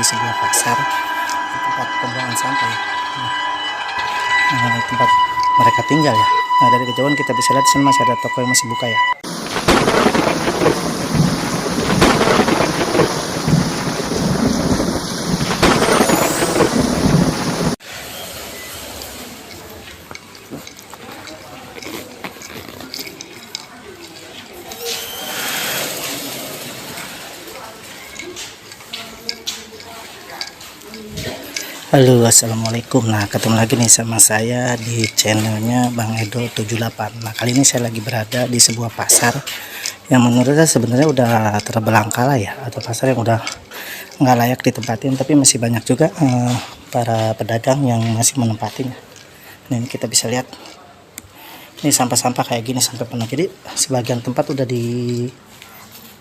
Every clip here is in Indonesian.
di sebuah pasar, tempat pembuangan sampah ya. Tempat mereka tinggal ya. Nah, dari kejauhan kita bisa lihat di sini masih ada toko yang masih buka ya. Halo, assalamualaikum. Nah, ketemu lagi nih sama saya di channelnya Bang Edo 78. Nah, kali ini saya lagi berada di sebuah pasar yang menurut saya sebenarnya udah terbelangkalai ya, atau pasar yang udah nggak layak ditempatin, tapi masih banyak juga para pedagang yang masih menempatinya. Nah, ini kita bisa lihat ini sampah-sampah kayak gini sampai penuh. Jadi sebagian tempat udah jadi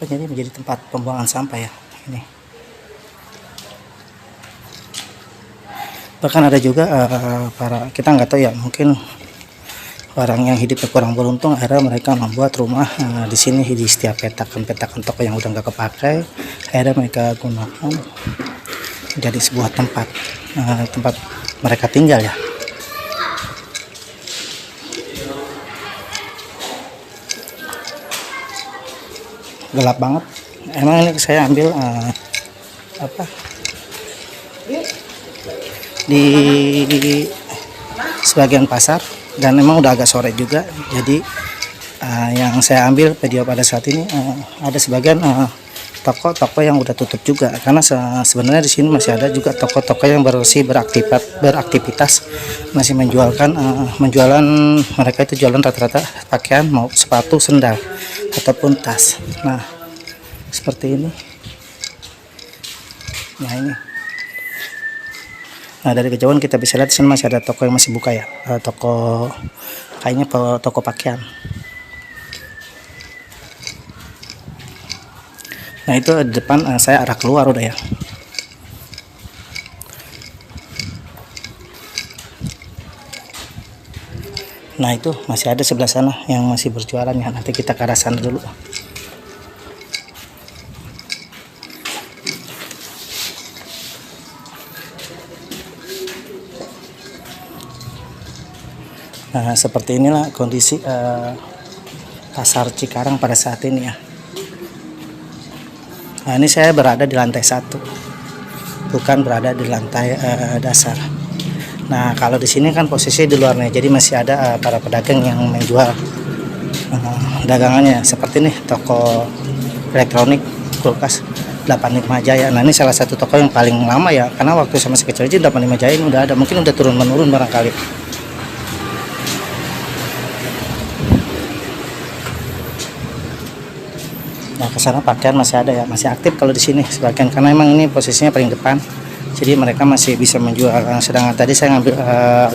menjadi tempat pembuangan sampah ya. Ini bahkan ada juga para, kita nggak tahu ya, mungkin orang yang hidupnya kurang beruntung akhirnya mereka membuat rumah di sini, di setiap petakan toko yang udah nggak kepakai akhirnya mereka gunakan jadi sebuah tempat mereka tinggal ya. Gelap banget emang. Ini saya ambil di sebagian pasar dan memang udah agak sore juga, jadi yang saya ambil video pada saat ini ada sebagian toko-toko yang udah tutup juga, karena sebenarnya di sini masih ada juga toko-toko yang beraktivitas masih menjualan mereka itu jualan rata-rata pakaian, mau sepatu, sendal ataupun tas. Nah, seperti ini. Nah, ini. Nah, dari kejauhan kita bisa lihat di sini masih ada toko yang masih buka ya, kayaknya toko pakaian. Nah, itu di depan saya arah keluar udah ya. Nah, itu masih ada sebelah sana yang masih berjualan ya. Nanti kita ke arah sana dulu. Nah, seperti inilah kondisi pasar Cikarang pada saat ini ya. Nah, ini saya berada di lantai 1, bukan berada di lantai dasar. Nah, kalau di sini kan posisi di luarnya, jadi masih ada para pedagang yang menjual dagangannya. Seperti nih, toko elektronik, kulkas 85 Jaya. Nah, ini salah satu toko yang paling lama ya, karena waktu saya masih kecil aja 85 Jaya ini udah ada, mungkin udah turun-menurun barangkali. Nah, kesana pakaian masih ada ya, masih aktif kalau di sini sebagian, karena emang ini posisinya paling depan, jadi mereka masih bisa menjual. Sedangkan tadi saya ngambil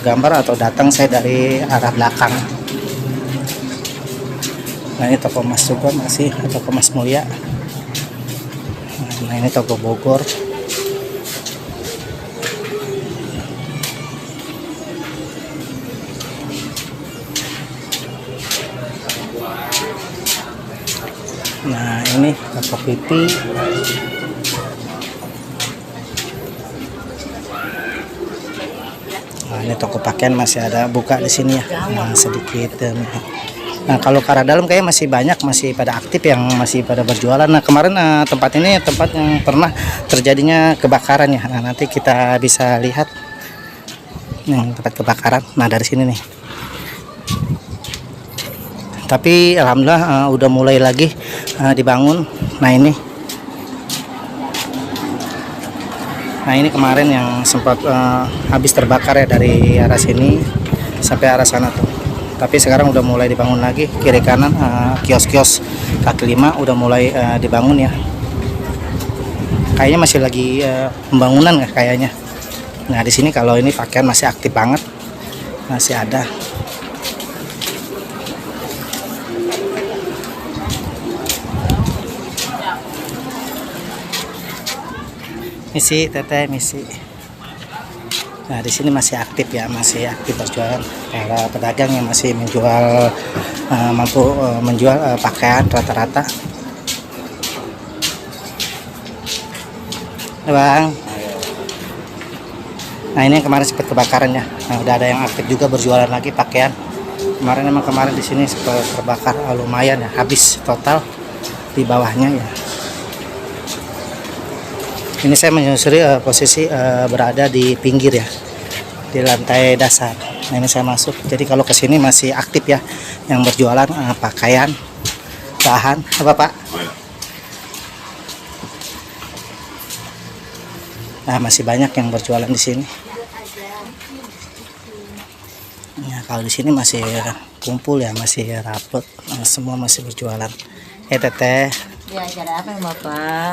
gambar atau datang saya dari arah belakang. Nah, ini toko emas juga masih, toko emas Mulia. Nah, ini toko Bogor. Nah, ini toko pipi. Nah, ini toko pakaian masih ada buka di sini ya. Nah, sedikit. Nah, kalau ke arah dalam kayaknya masih banyak, masih pada aktif yang masih pada berjualan. Nah, kemarin tempat ini tempat yang pernah terjadinya kebakaran ya. Nah, nanti kita bisa lihat yang tempat kebakaran. Nah, dari sini nih. Tapi alhamdulillah udah mulai lagi dibangun. Nah, ini kemarin yang sempat habis terbakar ya, dari arah sini sampai arah sana tuh. Tapi sekarang udah mulai dibangun lagi, kiri kanan kios-kios kaki lima udah mulai dibangun ya. Kayaknya masih lagi pembangunan ya kayaknya. Nah, di sini kalau ini pakaian masih aktif banget, masih ada. Misi teteh, misi. Nah, di sini masih aktif ya, masih aktif berjualan para pedagang yang masih menjual mampu menjual pakaian rata-rata. Bang, Nah ini yang kemarin sempat kebakaran ya. Nah, udah ada yang aktif juga berjualan lagi pakaian. Kemarin di sini sempat terbakar, lumayan ya, habis total di bawahnya ya. Ini saya menyusuri posisi berada di pinggir ya, di lantai dasar. Nah ini saya masuk. Jadi kalau ke sini masih aktif ya, yang berjualan pakaian, bahan apa Pak? Nah masih banyak yang berjualan di sini. Ya, kalau di sini masih kumpul ya, masih rapet, semua masih berjualan. Teteh. Ya, acara apa ya Bapak?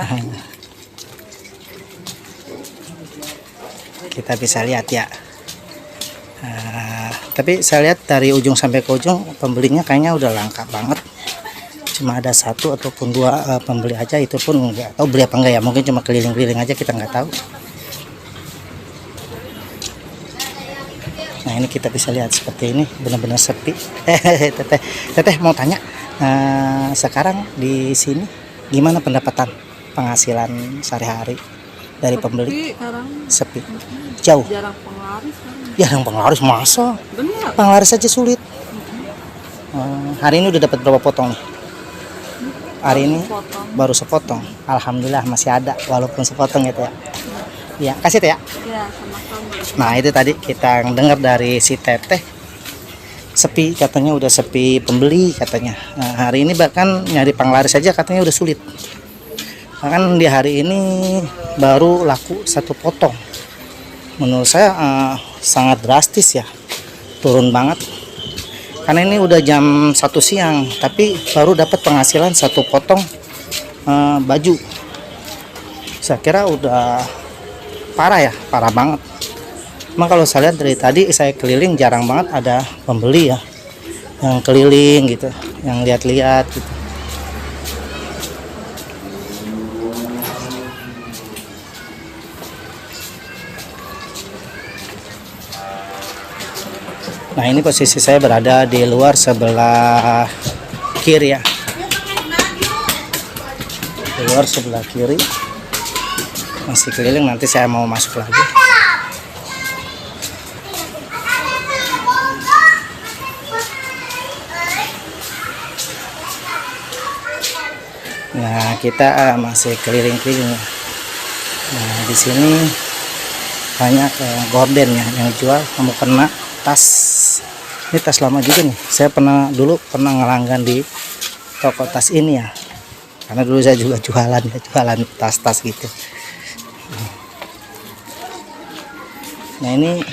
Kita bisa lihat ya. Tapi saya lihat dari ujung sampai ke ujung pembelinya kayaknya udah langka banget. Cuma ada satu ataupun dua pembeli aja, itu pun nggak tahu beli apa enggak ya. Mungkin cuma keliling-keliling aja, kita nggak tahu. Nah ini kita bisa lihat seperti ini, benar-benar sepi. Teteh mau tanya, sekarang di sini gimana pendapatan penghasilan sehari-hari dari pembeli? Sepi. Jauh. Jarang penglaris kan. Jarang penglaris, masa? Bener. Penglaris aja sulit. Hari ini udah dapat berapa potong nih? Hari ini baru sepotong. Alhamdulillah masih ada walaupun sepotong gitu ya. Ya, kasih teh ya. Ya, sama-sama. Nah itu tadi kita dengar dari si Teteh, sepi katanya, udah sepi pembeli katanya. Nah, hari ini bahkan nyari penglaris saja katanya udah sulit. Bahkan di hari ini baru laku satu potong. Menurut saya sangat drastis ya, turun banget. Karena ini udah jam 1 siang, tapi baru dapat penghasilan satu potong baju. Saya kira udah parah ya, parah banget. Emang kalau saya lihat dari tadi saya keliling jarang banget ada pembeli ya, yang keliling gitu, yang lihat-lihat gitu. Nah ini posisi saya berada di luar sebelah kiri ya, di luar sebelah kiri, masih keliling, nanti saya mau masuk lagi. Nah kita masih keliling-keliling. Nah di sini banyak gorden ya yang jual. Kamu kena tas, ini tas lama juga nih. Saya dulu pernah ngelanggan di toko tas ini ya, karena dulu saya juga jualan tas-tas gitu. Nah ini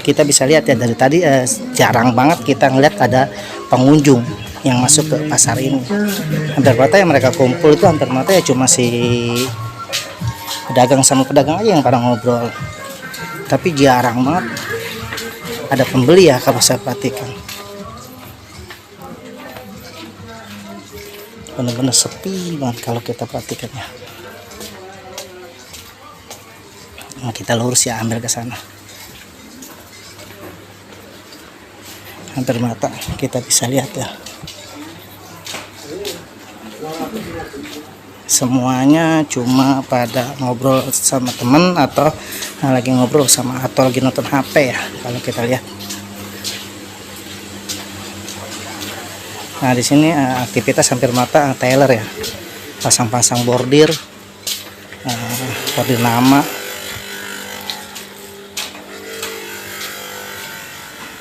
kita bisa lihat ya, dari tadi jarang banget kita ngeliat ada pengunjung yang masuk ke pasar ini. Hampir rata yang mereka kumpul itu hampir rata ya cuma si pedagang sama pedagang aja yang pada ngobrol. Tapi jarang banget ada pembeli ya kalau saya perhatikan. Benar-benar sepi banget kalau kita perhatikan ya. Nah, kita lurus ya, ambil ke sana. Hampir mata kita bisa lihat ya. Semuanya cuma pada ngobrol sama temen atau lagi ngobrol sama, atau lagi nonton HP ya kalau kita lihat. Nah di sini aktivitas hampir mata tailor ya, pasang-pasang bordir, bordir nama.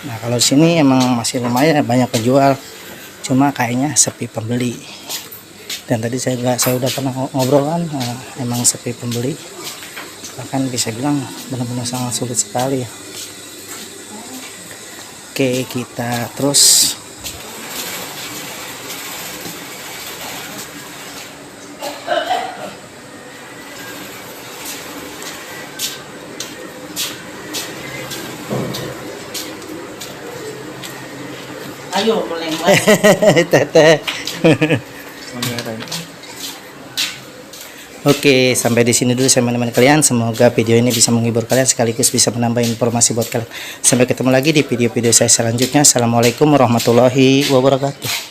Nah kalau di sini emang masih lumayan banyak penjual, cuma kayaknya sepi pembeli. Dan tadi saya udah pernah ngobrol kan, emang sepi pembeli, bahkan bisa bilang benar-benar sangat sulit sekali ya. Oke, kita terus. Ayo melengkung. Teteh. Oke, sampai di sini dulu saya menemani kalian. Semoga video ini bisa menghibur kalian sekaligus bisa menambah informasi buat kalian. Sampai ketemu lagi di video-video saya selanjutnya. Assalamualaikum warahmatullahi wabarakatuh.